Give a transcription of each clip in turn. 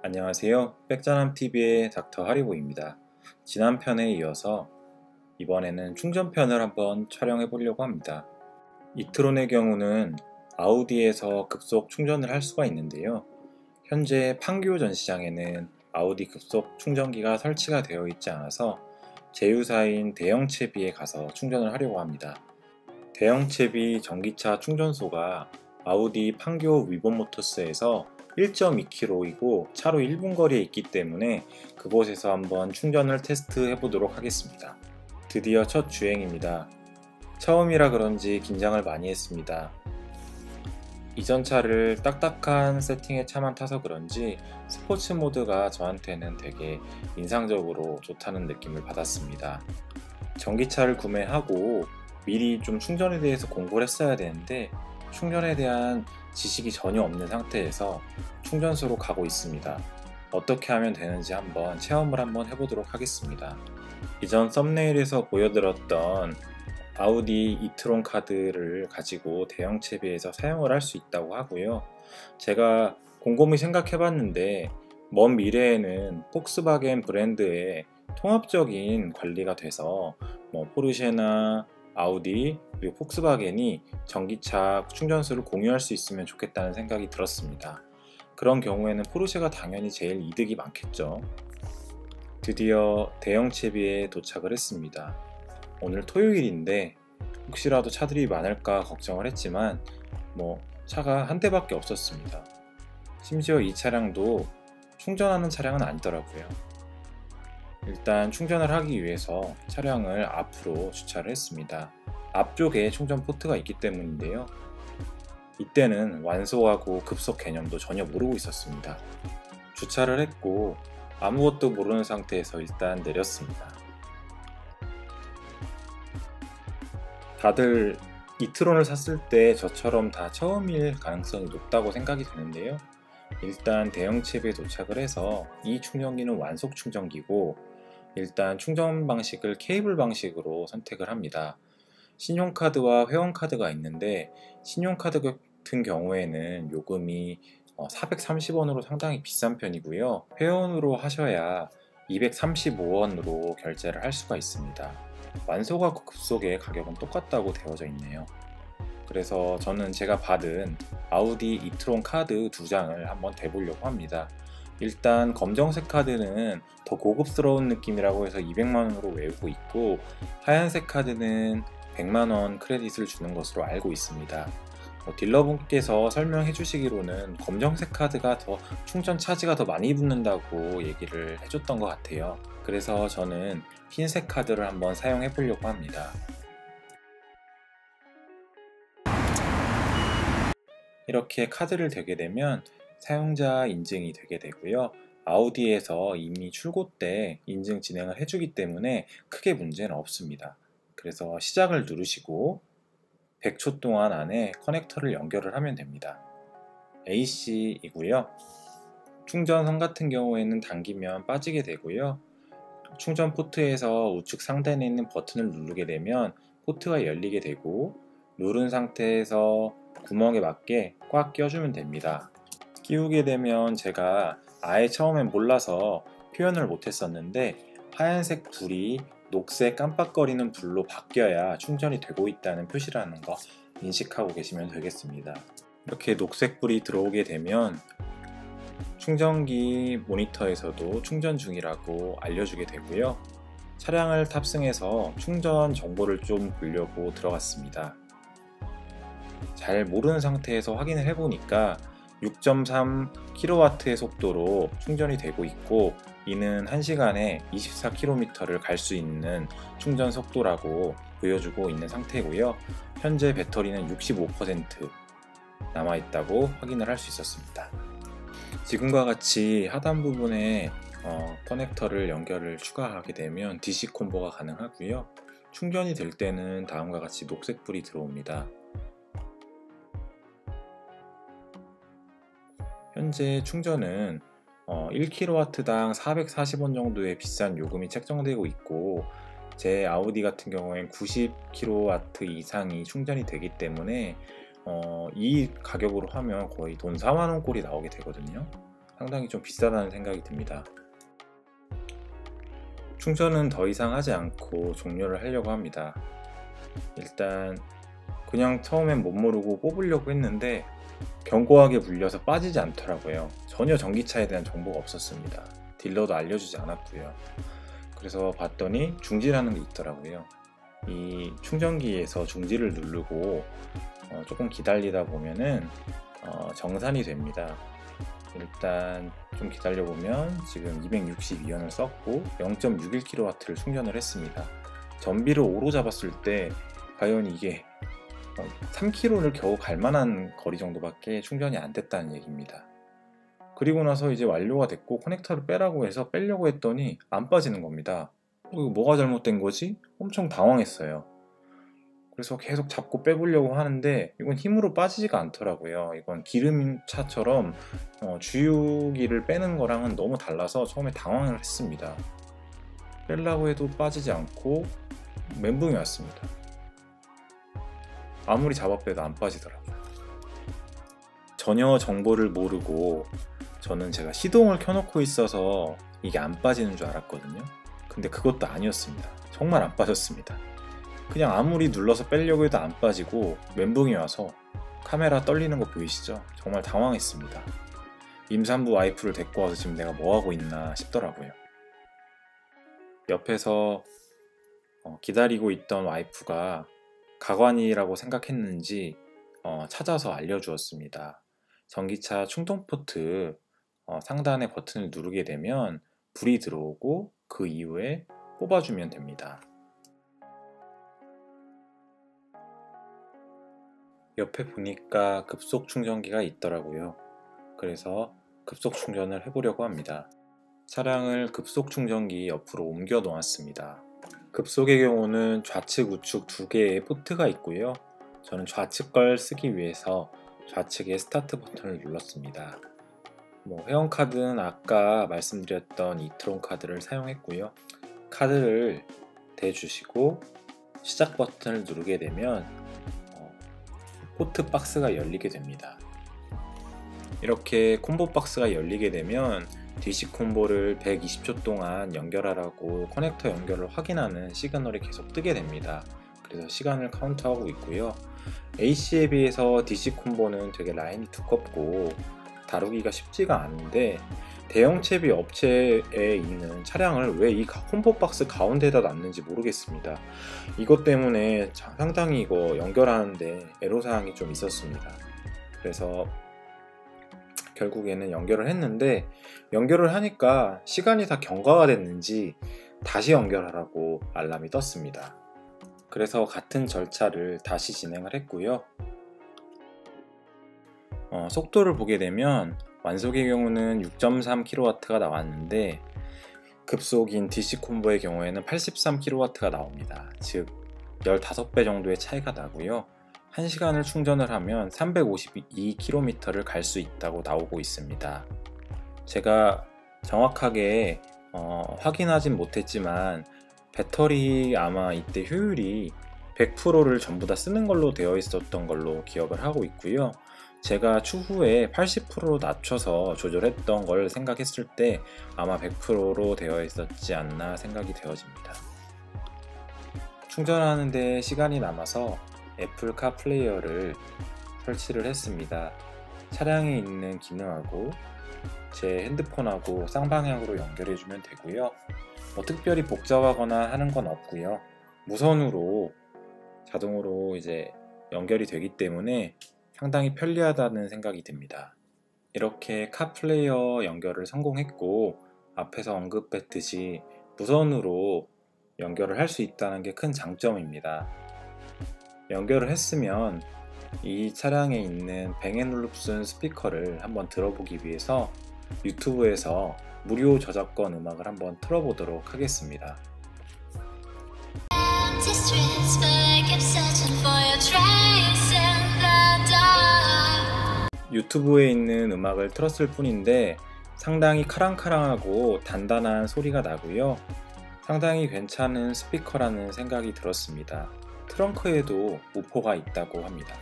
안녕하세요. 백자남TV의 닥터 하리보입니다. 지난 편에 이어서 이번에는 충전편을 한번 촬영해 보려고 합니다. 이트론의 경우는 아우디에서 급속 충전을 할 수가 있는데요. 현재 판교 전시장에는 아우디 급속 충전기가 설치가 되어 있지 않아서 제휴사인 대형채비에 가서 충전을 하려고 합니다. 대형채비 전기차 충전소가 아우디 판교 위본모터스에서 1.2km이고 차로 1분 거리에 있기 때문에 그곳에서 한번 충전을 테스트해 보도록 하겠습니다. 드디어 첫 주행입니다. 처음이라 그런지 긴장을 많이 했습니다. 이전 차를 딱딱한 세팅의 차만 타서 그런지 스포츠 모드가 저한테는 되게 인상적으로 좋다는 느낌을 받았습니다. 전기차를 구매하고 미리 좀 충전에 대해서 공부를 했어야 되는데 충전에 대한 지식이 전혀 없는 상태에서 충전소로 가고 있습니다. 어떻게 하면 되는지 한번 체험을 한번 해보도록 하겠습니다. 이전 썸네일에서 보여드렸던 아우디 이트론 카드를 가지고 대형 채비에서 사용을 할 수 있다고 하고요. 제가 곰곰이 생각해 봤는데 먼 미래에는 폭스바겐 브랜드의 통합적인 관리가 돼서 포르쉐나 아우디 그리고 폭스바겐이 전기차 충전소를 공유할 수 있으면 좋겠다는 생각이 들었습니다. 그런 경우에는 포르쉐가 당연히 제일 이득이 많겠죠. 드디어 대형 채비에 도착을 했습니다. 오늘 토요일인데 혹시라도 차들이 많을까 걱정을 했지만 차가 한 대밖에 없었습니다. 심지어 이 차량도 충전하는 차량은 아니더라고요. 일단 충전을 하기 위해서 차량을 앞으로 주차를 했습니다. 앞쪽에 충전 포트가 있기 때문인데요. 이때는 완소하고 급속 개념도 전혀 모르고 있었습니다. 주차를 했고 아무것도 모르는 상태에서 일단 내렸습니다. 다들 이트론을 샀을 때 저처럼 다 처음일 가능성이 높다고 생각이 되는데요. 일단 대형 채비에 도착을 해서 이 충전기는 완속 충전기고 일단 충전 방식을 케이블 방식으로 선택을 합니다. 신용카드와 회원카드가 있는데 신용카드 같은 경우에는 요금이 430원으로 상당히 비싼 편이고요. 회원으로 하셔야 235원으로 결제를 할 수가 있습니다. 완소과 급속의 가격은 똑같다고 되어져 있네요. 그래서 저는 제가 받은 아우디 이트론 카드 2장을 한번 대보려고 합니다. 일단 검정색 카드는 더 고급스러운 느낌이라고 해서 200만원으로 외우고 있고 하얀색 카드는 100만원 크레딧을 주는 것으로 알고 있습니다. 딜러분께서 설명해 주시기로는 검정색 카드가 더 충전 차지가 더 많이 붙는다고 얘기를 해줬던 것 같아요. 그래서 저는 흰색 카드를 한번 사용해 보려고 합니다. 이렇게 카드를 대게 되면 사용자 인증이 되게 되고요. 아우디에서 이미 출고 때 인증 진행을 해주기 때문에 크게 문제는 없습니다. 그래서 시작을 누르시고 100초 동안 안에 커넥터를 연결을 하면 됩니다. AC이고요. 충전선 같은 경우에는 당기면 빠지게 되고요. 충전 포트에서 우측 상단에 있는 버튼을 누르게 되면 포트가 열리게 되고 누른 상태에서 구멍에 맞게 꽉 껴주면 됩니다. 끼우게 되면 제가 아예 처음엔 몰라서 표현을 못했었는데 하얀색 불이 녹색 깜빡거리는 불로 바뀌어야 충전이 되고 있다는 표시라는 거 인식하고 계시면 되겠습니다. 이렇게 녹색 불이 들어오게 되면 충전기 모니터에서도 충전 중이라고 알려주게 되고요. 차량을 탑승해서 충전 정보를 좀 보려고 들어갔습니다. 잘 모르는 상태에서 확인을 해보니까 6.3kW의 속도로 충전이 되고 있고 이는 1시간에 24km를 갈 수 있는 충전 속도라고 보여주고 있는 상태고요. 현재 배터리는 65% 남아있다고 확인을 할 수 있었습니다. 지금과 같이 하단 부분에 커넥터를 연결을 추가하게 되면 DC 콤보가 가능하고요. 충전이 될 때는 다음과 같이 녹색불이 들어옵니다. 현재 충전은 1kW당 440원 정도의 비싼 요금이 책정되고 있고 제 아우디 같은 경우엔 90kW 이상이 충전이 되기 때문에 이 가격으로 하면 거의 돈 4만원 꼴이 나오게 되거든요. 상당히 좀 비싸다는 생각이 듭니다. 충전은 더 이상 하지 않고 종료를 하려고 합니다. 일단 그냥 처음엔 못 모르고 뽑으려고 했는데 견고하게 물려서 빠지지 않더라고요. 전혀 전기차에 대한 정보가 없었습니다. 딜러도 알려주지 않았고요. 그래서 봤더니 중지라는 게 있더라고요. 이 충전기에서 중지를 누르고 조금 기다리다 보면은 정산이 됩니다. 일단 좀 기다려 보면 지금 262원을 썼고 0.61kW를 충전을 했습니다. 전비를 5로 잡았을 때 과연 이게 3km를 겨우 갈만한 거리 정도밖에 충전이 안 됐다는 얘기입니다. 그리고 나서 이제 완료가 됐고 커넥터를 빼라고 해서 빼려고 했더니 안 빠지는 겁니다. 이거 뭐가 잘못된 거지? 엄청 당황했어요. 그래서 계속 잡고 빼보려고 하는데 이건 힘으로 빠지지가 않더라고요. 이건 기름차처럼 주유기를 빼는 거랑은 너무 달라서 처음에 당황을 했습니다. 빼려고 해도 빠지지 않고 멘붕이 왔습니다. 아무리 잡아 빼도 안 빠지더라고요. 전혀 정보를 모르고 저는 제가 시동을 켜놓고 있어서 이게 안 빠지는 줄 알았거든요. 근데 그것도 아니었습니다. 정말 안 빠졌습니다. 그냥 아무리 눌러서 빼려고 해도 안 빠지고 멘붕이 와서 카메라 떨리는 거 보이시죠? 정말 당황했습니다. 임산부 와이프를 데리고 와서 지금 내가 뭐하고 있나 싶더라고요. 옆에서 기다리고 있던 와이프가 가관이라고 생각했는지 찾아서 알려주었습니다. 전기차 충전 포트 상단의 버튼을 누르게 되면 불이 들어오고 그 이후에 뽑아주면 됩니다. 옆에 보니까 급속 충전기가 있더라고요. 그래서 급속 충전을 해보려고 합니다. 차량을 급속 충전기 옆으로 옮겨 놓았습니다. 급속의 경우는 좌측 우측 두 개의 포트가 있고요. 저는 좌측 걸 쓰기 위해서 좌측의 스타트 버튼을 눌렀습니다. 회원카드는 아까 말씀드렸던 이트론 카드를 사용했고요. 카드를 대주시고 시작 버튼을 누르게 되면 포트 박스가 열리게 됩니다. 이렇게 콤보 박스가 열리게 되면 DC 콤보를 120초 동안 연결하라고 커넥터 연결을 확인하는 시그널이 계속 뜨게 됩니다. 그래서 시간을 카운트하고 있고요. AC에 비해서 DC 콤보는 되게 라인이 두껍고 다루기가 쉽지가 않은데 대형 채비 업체에 있는 차량을 왜 이 콤보 박스 가운데다 놨는지 모르겠습니다. 이것 때문에 상당히 이거 연결하는데 애로사항이 좀 있었습니다. 그래서 결국에는 연결을 했는데 연결을 하니까 시간이 다 경과가 됐는지 다시 연결하라고 알람이 떴습니다. 그래서 같은 절차를 다시 진행을 했고요. 속도를 보게 되면 완속의 경우는 6.3kW가 나왔는데 급속인 DC 콤보의 경우에는 83kW가 나옵니다. 즉 15배 정도의 차이가 나고요. 1시간을 충전을 하면 352km를 갈 수 있다고 나오고 있습니다. 제가 정확하게 확인하진 못했지만 배터리 아마 이때 효율이 100%를 전부 다 쓰는 걸로 되어 있었던 걸로 기억을 하고 있고요. 제가 추후에 80%로 낮춰서 조절했던 걸 생각했을 때 아마 100%로 되어 있었지 않나 생각이 되어집니다. 충전하는데 시간이 남아서 애플 카플레이어를 설치를 했습니다. 차량에 있는 기능하고 제 핸드폰하고 쌍방향으로 연결해주면 되고요. 특별히 복잡하거나 하는 건 없고요. 무선으로 자동으로 이제 연결이 되기 때문에 상당히 편리하다는 생각이 듭니다. 이렇게 카플레이어 연결을 성공했고 앞에서 언급했듯이 무선으로 연결을 할 수 있다는 게 큰 장점입니다. 연결을 했으면 이 차량에 있는 뱅앤올룹슨 스피커를 한번 들어보기 위해서 유튜브에서 무료 저작권 음악을 한번 틀어보도록 하겠습니다. 유튜브에 있는 음악을 틀었을 뿐인데 상당히 카랑카랑하고 단단한 소리가 나고요. 상당히 괜찮은 스피커라는 생각이 들었습니다. 트렁크에도 우포가 있다고 합니다.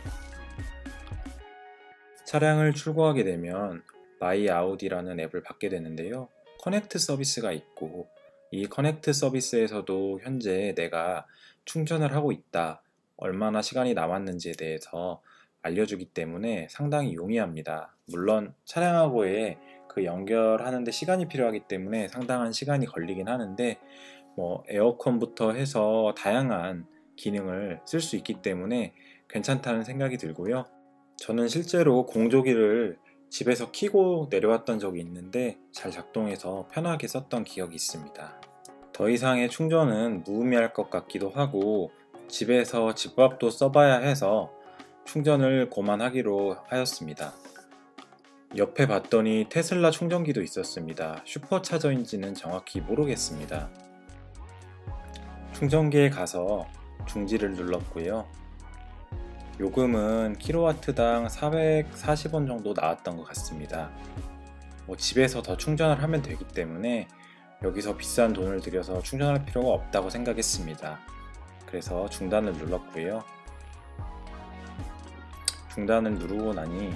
차량을 출고하게 되면 마이 아우디라는 앱을 받게 되는데요. 커넥트 서비스가 있고 이 커넥트 서비스에서도 현재 내가 충전을 하고 있다, 얼마나 시간이 남았는지에 대해서 알려주기 때문에 상당히 용이합니다. 물론 차량하고의 그 연결하는데 시간이 필요하기 때문에 상당한 시간이 걸리긴 하는데 에어컨부터 해서 다양한 기능을 쓸 수 있기 때문에 괜찮다는 생각이 들고요. 저는 실제로 공조기를 집에서 켜고 내려왔던 적이 있는데 잘 작동해서 편하게 썼던 기억이 있습니다. 더 이상의 충전은 무의미할 것 같기도 하고 집에서 집밥도 써봐야 해서 충전을 그만하기로 하였습니다. 옆에 봤더니 테슬라 충전기도 있었습니다. 슈퍼차저인지는 정확히 모르겠습니다. 충전기에 가서 중지를 눌렀고요. 요금은 킬로와트당 440원 정도 나왔던 것 같습니다. 집에서 더 충전을 하면 되기 때문에 여기서 비싼 돈을 들여서 충전할 필요가 없다고 생각했습니다. 그래서 중단을 눌렀고요. 중단을 누르고 나니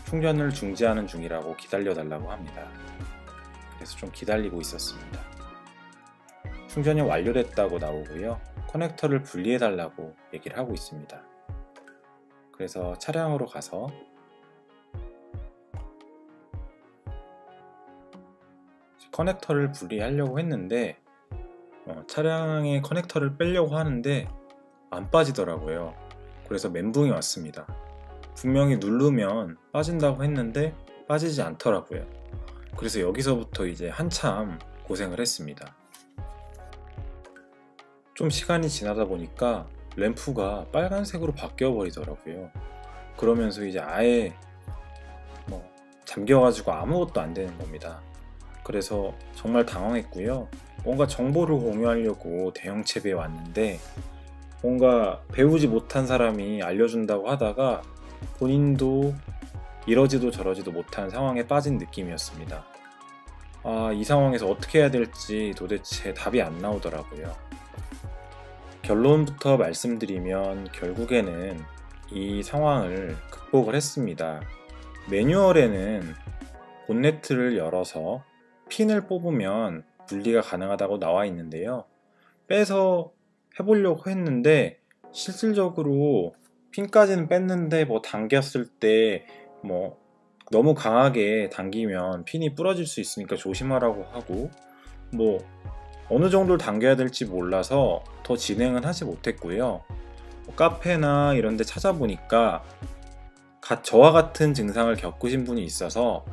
충전을 중지하는 중이라고 기다려 달라고 합니다. 그래서 좀 기다리고 있었습니다. 충전이 완료됐다고 나오고요. 커넥터를 분리해 달라고 얘기를 하고 있습니다. 그래서 차량으로 가서 커넥터를 분리하려고 했는데 차량의 커넥터를 빼려고 하는데 안 빠지더라고요. 그래서 멘붕이 왔습니다. 분명히 누르면 빠진다고 했는데 빠지지 않더라고요. 그래서 여기서부터 이제 한참 고생을 했습니다. 좀 시간이 지나다 보니까 램프가 빨간색으로 바뀌어 버리더라고요. 그러면서 이제 아예 잠겨가지고 아무것도 안 되는 겁니다. 그래서 정말 당황했고요. 뭔가 정보를 공유하려고 대형채비에 왔는데 뭔가 배우지 못한 사람이 알려준다고 하다가 본인도 이러지도 저러지도 못한 상황에 빠진 느낌이었습니다. 이 상황에서 어떻게 해야 될지 도대체 답이 안 나오더라고요. 결론부터 말씀드리면 결국에는 이 상황을 극복을 했습니다. 매뉴얼에는 본네트를 열어서 핀을 뽑으면 분리가 가능하다고 나와 있는데요. 빼서 해보려고 했는데 실질적으로 핀까지는 뺐는데 당겼을 때 너무 강하게 당기면 핀이 부러질 수 있으니까 조심하라고 하고 어느 정도를 당겨야 될지 몰라서 더 진행은 하지 못했고요. 카페나 이런 데 찾아보니까 저와 같은 증상을 겪으신 분이 있어서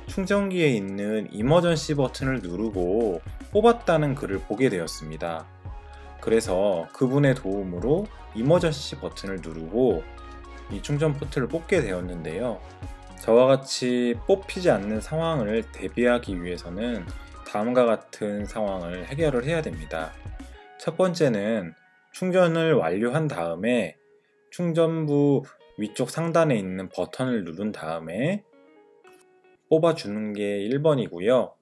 충전기에 있는 이머전시 버튼을 누르고 뽑았다는 글을 보게 되었습니다. 그래서 그분의 도움으로 이머전시 버튼을 누르고 이 충전 포트를 뽑게 되었는데요. 저와 같이 뽑히지 않는 상황을 대비하기 위해서는 다음과 같은 상황을 해결을 해야 됩니다. 첫 번째는 충전을 완료한 다음에 충전부 위쪽 상단에 있는 버튼을 누른 다음에 뽑아주는 게 1번이고요.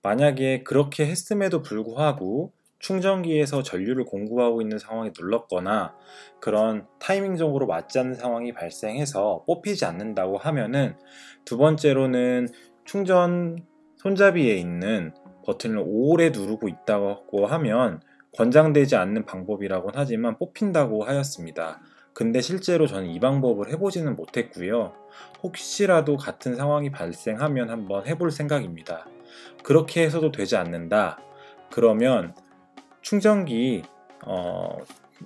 만약에 그렇게 했음에도 불구하고 충전기에서 전류를 공급하고 있는 상황에 눌렀거나 그런 타이밍적으로 맞지 않는 상황이 발생해서 뽑히지 않는다고 하면은 두 번째로는 충전 손잡이에 있는 버튼을 오래 누르고 있다고 하면 권장되지 않는 방법이라고는 하지만 뽑힌다고 하였습니다. 근데 실제로 저는 이 방법을 해보지는 못했고요. 혹시라도 같은 상황이 발생하면 한번 해볼 생각입니다. 그렇게 해서도 되지 않는다. 그러면 충전기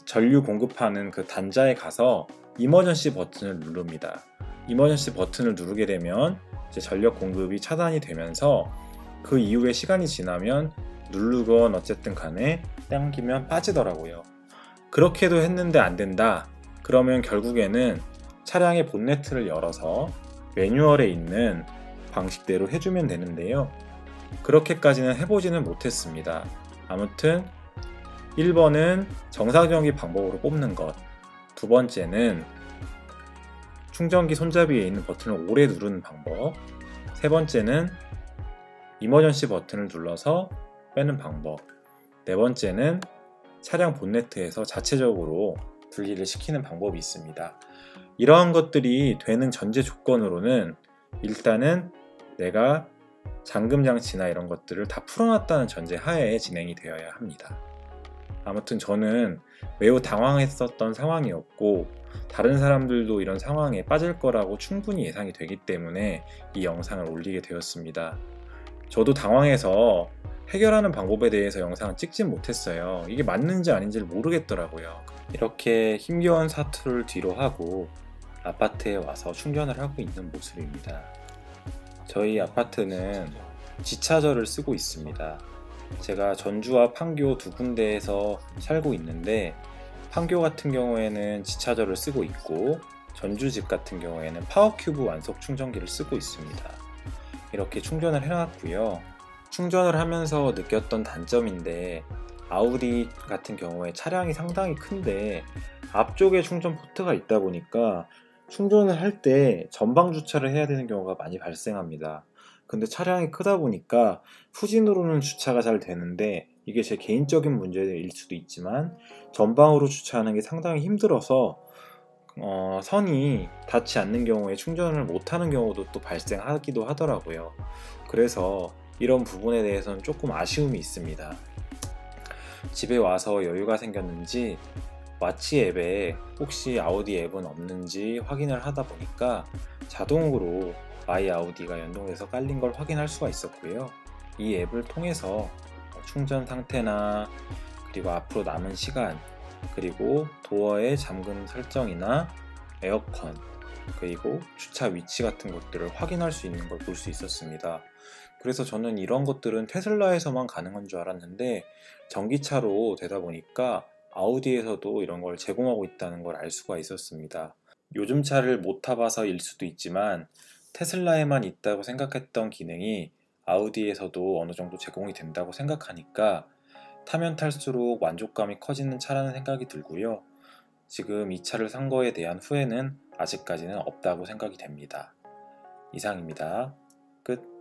전류 공급하는 그 단자에 가서 이머전시 버튼을 누릅니다. 이머전시 버튼을 누르게 되면 이제 전력 공급이 차단이 되면서 그 이후에 시간이 지나면 누르건 어쨌든 간에 당기면 빠지더라고요. 그렇게도 했는데 안 된다. 그러면 결국에는 차량의 본네트를 열어서 매뉴얼에 있는 방식대로 해주면 되는데요. 그렇게까지는 해보지는 못했습니다. 아무튼 1번은 정상적인 방법으로 뽑는 것, 두 번째는 충전기 손잡이에 있는 버튼을 오래 누르는 방법, 세 번째는 이머전시 버튼을 눌러서 빼는 방법, 네 번째는 차량 본네트에서 자체적으로 분리를 시키는 방법이 있습니다. 이러한 것들이 되는 전제 조건으로는 일단은 내가 잠금 장치나 이런 것들을 다 풀어놨다는 전제 하에 진행이 되어야 합니다. 아무튼 저는 매우 당황했었던 상황이었고 다른 사람들도 이런 상황에 빠질 거라고 충분히 예상이 되기 때문에 이 영상을 올리게 되었습니다. 저도 당황해서 해결하는 방법에 대해서 영상을 찍진 못했어요. 이게 맞는지 아닌지를 모르겠더라고요. 이렇게 힘겨운 사투를 뒤로 하고 아파트에 와서 충전을 하고 있는 모습입니다. 저희 아파트는 지차저를 쓰고 있습니다. 제가 전주와 판교 두 군데에서 살고 있는데 판교 같은 경우에는 지차저를 쓰고 있고 전주 집 같은 경우에는 파워큐브 완속 충전기를 쓰고 있습니다. 이렇게 충전을 해놨고요. 충전을 하면서 느꼈던 단점인데 아우디 같은 경우에 차량이 상당히 큰데 앞쪽에 충전 포트가 있다 보니까 충전을 할 때 전방 주차를 해야 되는 경우가 많이 발생합니다. 근데 차량이 크다 보니까 후진으로는 주차가 잘 되는데 이게 제 개인적인 문제일 수도 있지만 전방으로 주차하는 게 상당히 힘들어서 선이 닿지 않는 경우에 충전을 못하는 경우도 또 발생하기도 하더라고요. 그래서 이런 부분에 대해서는 조금 아쉬움이 있습니다. 집에 와서 여유가 생겼는지 와치 앱에 혹시 아우디 앱은 없는지 확인을 하다 보니까 자동으로 마이 아우디가 연동돼서 깔린 걸 확인할 수가 있었고요. 이 앱을 통해서 충전 상태나 그리고 앞으로 남은 시간 그리고 도어의 잠금 설정이나 에어컨 그리고 주차 위치 같은 것들을 확인할 수 있는 걸 볼 수 있었습니다. 그래서 저는 이런 것들은 테슬라에서만 가능한 줄 알았는데 전기차로 되다 보니까 아우디에서도 이런 걸 제공하고 있다는 걸 알 수가 있었습니다. 요즘 차를 못 타봐서일 수도 있지만 테슬라에만 있다고 생각했던 기능이 아우디에서도 어느 정도 제공이 된다고 생각하니까 타면 탈수록 만족감이 커지는 차라는 생각이 들고요. 지금 이 차를 산 거에 대한 후회는 아직까지는 없다고 생각이 됩니다. 이상입니다. 끝.